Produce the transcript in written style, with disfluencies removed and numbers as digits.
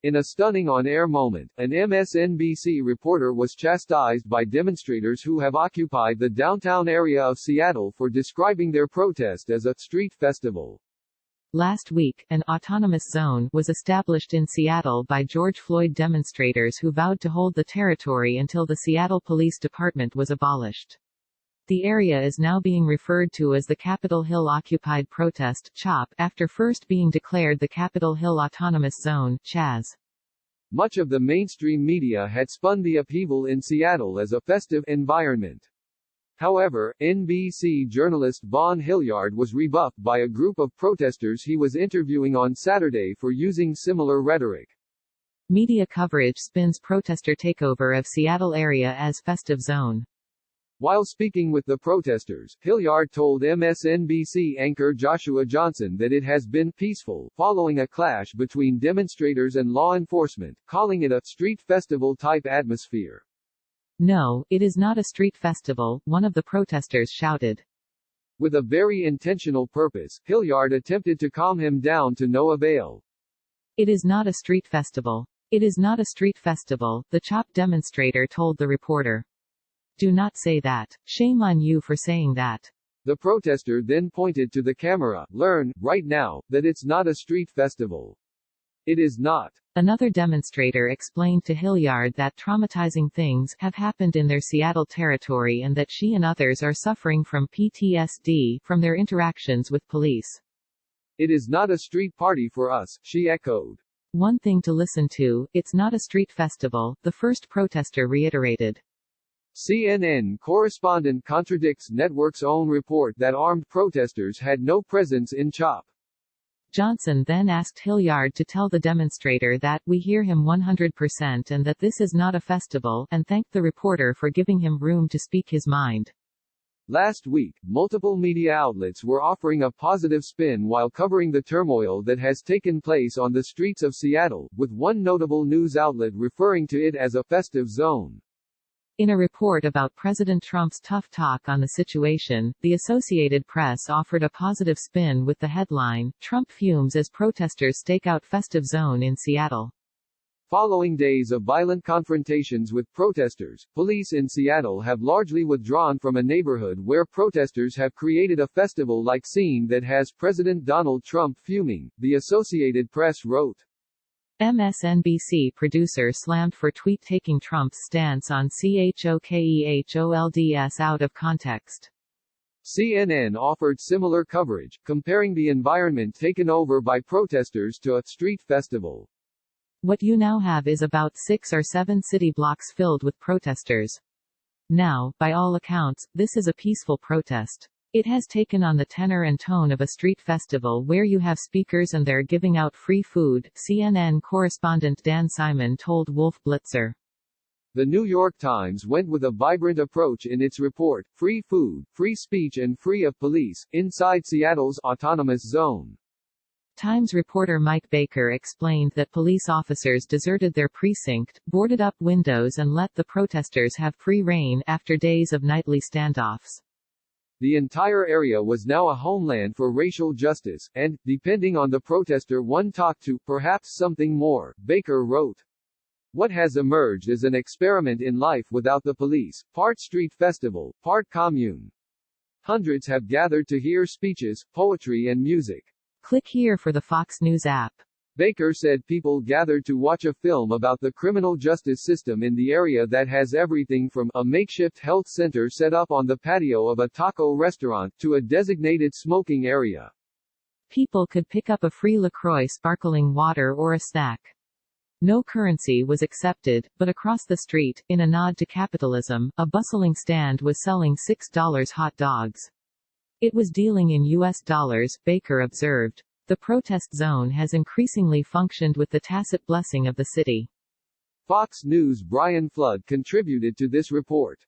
In a stunning on-air moment, an MSNBC reporter was chastised by demonstrators who have occupied the downtown area of Seattle for describing their protest as a street festival. Last week, an autonomous zone was established in Seattle by George Floyd demonstrators who vowed to hold the territory until the Seattle Police Department was abolished. The area is now being referred to as the Capitol Hill Occupied Protest (CHOP), after first being declared the Capitol Hill Autonomous Zone (CHAZ). Much of the mainstream media had spun the upheaval in Seattle as a festive environment. However, NBC journalist Vaughn Hilliard was rebuffed by a group of protesters he was interviewing on Saturday for using similar rhetoric. Media coverage spins protester takeover of Seattle area as festive zone. While speaking with the protesters, Hilliard told MSNBC anchor Joshua Johnson that it has been peaceful, following a clash between demonstrators and law enforcement, calling it a street festival-type atmosphere. "No, it is not a street festival," one of the protesters shouted. With a very intentional purpose, Hilliard attempted to calm him down to no avail. "It is not a street festival. It is not a street festival," the CHOP demonstrator told the reporter. "Do not say that. Shame on you for saying that." The protester then pointed to the camera. "Learn, right now, that it's not a street festival. It is not." Another demonstrator explained to Hilliard that traumatizing things have happened in their Seattle territory and that she and others are suffering from PTSD from their interactions with police. "It is not a street party for us," she echoed. "One thing to listen to, it's not a street festival," the first protester reiterated. CNN correspondent contradicts network's own report that armed protesters had no presence in CHOP. Johnson then asked Hilliard to tell the demonstrator that "we hear him 100% and that this is not a festival," and thanked the reporter for giving him room to speak his mind. Last week, multiple media outlets were offering a positive spin while covering the turmoil that has taken place on the streets of Seattle, with one notable news outlet referring to it as a festive zone. In a report about President Trump's tough talk on the situation, the Associated Press offered a positive spin with the headline, "Trump fumes as protesters stake out festive zone in Seattle." Following days of violent confrontations with protesters, police in Seattle have largely withdrawn from a neighborhood where protesters have created a festival-like scene that has President Donald Trump fuming, the Associated Press wrote. MSNBC producer slammed for tweet taking Trump's stance on CHOKEHOLDS out of context. CNN offered similar coverage, comparing the environment taken over by protesters to a street festival. "What you now have is about 6 or 7 city blocks filled with protesters. Now, by all accounts, this is a peaceful protest. It has taken on the tenor and tone of a street festival where you have speakers and they're giving out free food," CNN correspondent Dan Simon told Wolf Blitzer. The New York Times went with a vibrant approach in its report, "Free food, free speech and free of police, inside Seattle's autonomous zone." Times reporter Mike Baker explained that police officers deserted their precinct, boarded up windows and let the protesters have free rein after days of nightly standoffs. The entire area was now a homeland for racial justice, and, depending on the protester one talked to, perhaps something more, Baker wrote. "What has emerged is an experiment in life without the police, part street festival, part commune. Hundreds have gathered to hear speeches, poetry and music." Click here for the Fox News app. Baker said people gathered to watch a film about the criminal justice system in the area that has everything from a makeshift health center set up on the patio of a taco restaurant, to a designated smoking area. People could pick up a free LaCroix sparkling water or a snack. No currency was accepted, but across the street, in a nod to capitalism, a bustling stand was selling $6 hot dogs. It was dealing in US dollars, Baker observed. The protest zone has increasingly functioned with the tacit blessing of the city. Fox News' Brian Flood contributed to this report.